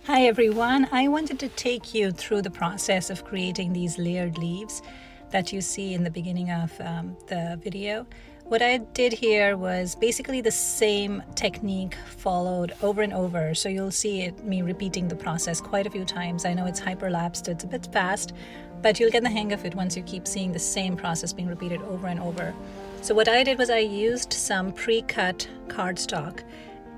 Hi everyone, I wanted to take you through the process of creating these layered leaves that you see in the beginning of the video. What I did here was basically the same technique followed over and over, so you'll see me repeating the process quite a few times. I know it's hyperlapsed, it's a bit fast, but you'll get the hang of it once you keep seeing the same process being repeated over and over. So what I did was I used some pre-cut cardstock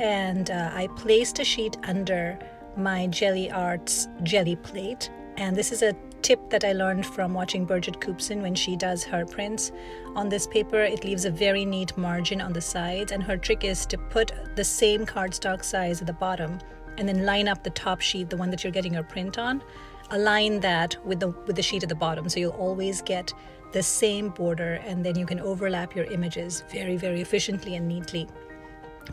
and I placed a sheet under my Gelli Arts jelly plate, and this is a tip that I learned from watching Bridget Coopson when she does her prints. On this paper it leaves a very neat margin on the sides, and her trick is to put the same cardstock size at the bottom and then line up the top sheet, the one that you're getting your print on, align that with the sheet at the bottom, so you'll always get the same border, and then you can overlap your images very efficiently and neatly.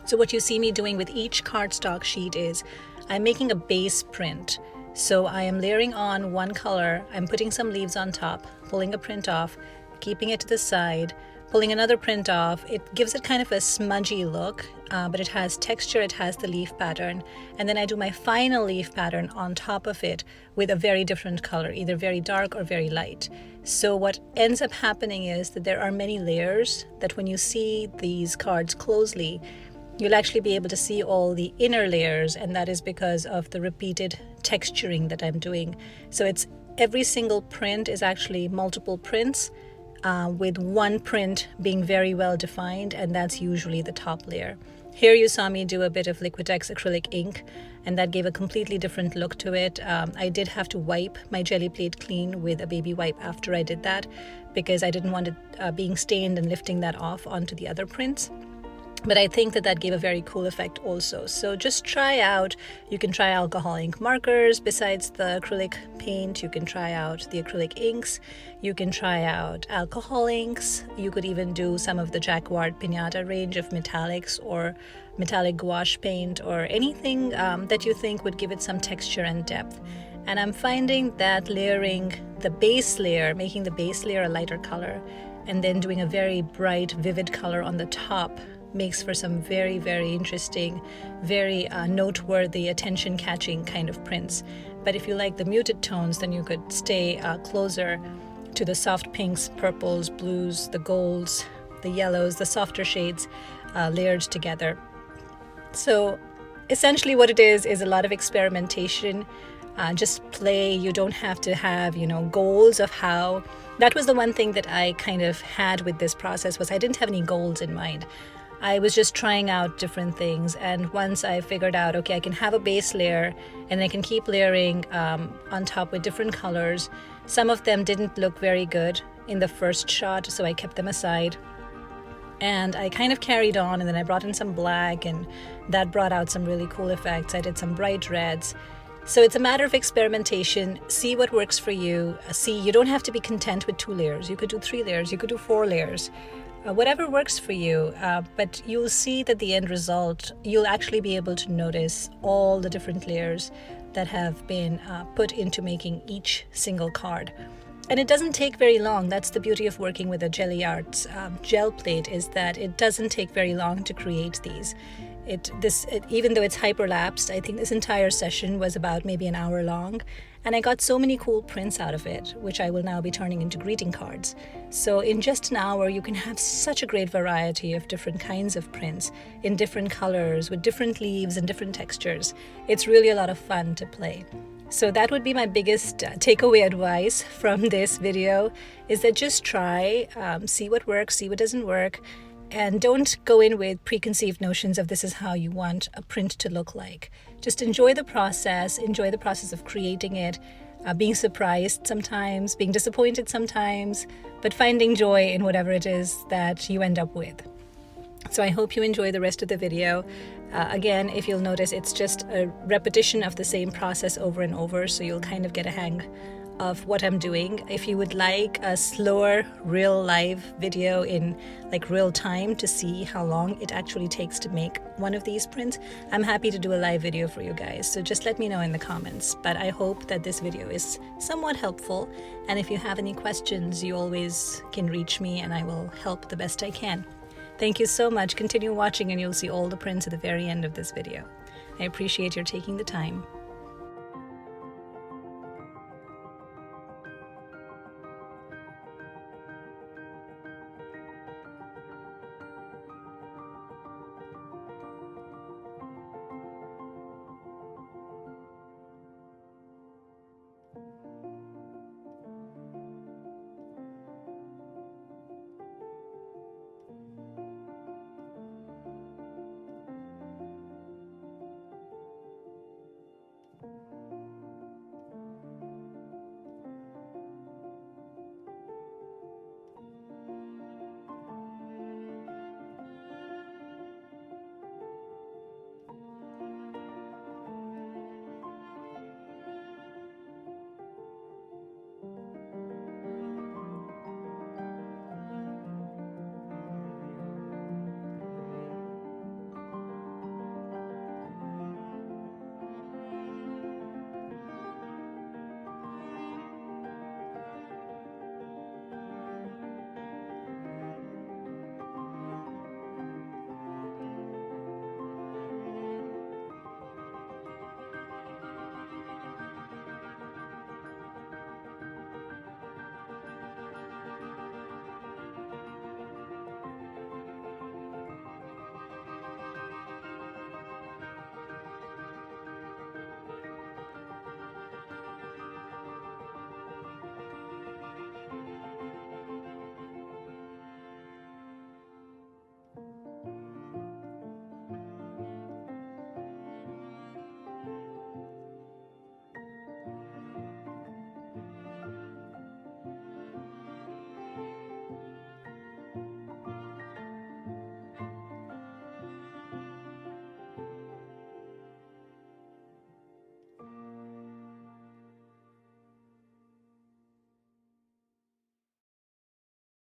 So what you see me doing with each cardstock sheet is I'm making a base print. So I am layering on one color, I'm putting some leaves on top, pulling a print off, keeping it to the side, pulling another print off. It gives it kind of a smudgy look, but it has texture, it has the leaf pattern. And then I do my final leaf pattern on top of it with a very different color, either very dark or very light. So what ends up happening is that there are many layers that when you see these cards closely, you'll actually be able to see all the inner layers, and that is because of the repeated texturing that I'm doing. So it's every single print is actually multiple prints with one print being very well defined, and that's usually the top layer. Here you saw me do a bit of Liquitex acrylic ink, and that gave a completely different look to it. I did have to wipe my jelly plate clean with a baby wipe after I did that, because I didn't want it being stained and lifting that off onto the other prints. But I think that gave a very cool effect also. So just try out, you can try alcohol ink markers besides the acrylic paint, you can try out the acrylic inks, you can try out alcohol inks, you could even do some of the Jacquard Pinata range of metallics or metallic gouache paint or anything that you think would give it some texture and depth. And I'm finding that layering the base layer, making the base layer a lighter color, and then doing a very bright, vivid color on the top makes for some very interesting, very noteworthy, attention-catching kind of prints. But if you like the muted tones, then you could stay closer to the soft pinks, purples, blues, the golds, the yellows, the softer shades layered together. So essentially what it is a lot of experimentation. Just play. You don't have to have, goals of how. That was the one thing that I kind of had with this process, was I didn't have any goals in mind. I was just trying out different things, and once I figured out, okay, I can have a base layer and I can keep layering on top with different colors. Some of them didn't look very good in the first shot, so I kept them aside. And I kind of carried on, and then I brought in some black, and that brought out some really cool effects. I did some bright reds. So it's a matter of experimentation. See what works for you. See, you don't have to be content with 2 layers. You could do 3 layers, you could do 4 layers. Whatever works for you, but you'll see that the end result, you'll actually be able to notice all the different layers that have been put into making each single card. And it doesn't take very long. That's the beauty of working with a Gelli Arts gel plate, is that it doesn't take very long to create these. Even though it's hyperlapsed, I think this entire session was about maybe an hour long, and I got so many cool prints out of it, which I will now be turning into greeting cards. So in just an hour, you can have such a great variety of different kinds of prints in different colors with different leaves and different textures. It's really a lot of fun to play. So that would be my biggest takeaway advice from this video, is that just try, see what works, see what doesn't work, and don't go in with preconceived notions of this is how you want a print to look like. Just enjoy the process of creating it, being surprised sometimes, being disappointed sometimes, but finding joy in whatever it is that you end up with. So I hope you enjoy the rest of the video. Again, if you'll notice, it's just a repetition of the same process over and over, so you'll kind of get a hang of what I'm doing. If you would like a slower, real live video in real time to see how long it actually takes to make one of these prints, I'm happy to do a live video for you guys. So just let me know in the comments. But I hope that this video is somewhat helpful. And if you have any questions, you always can reach me and I will help the best I can. Thank you so much. Continue watching and you'll see all the prints at the very end of this video. I appreciate your taking the time.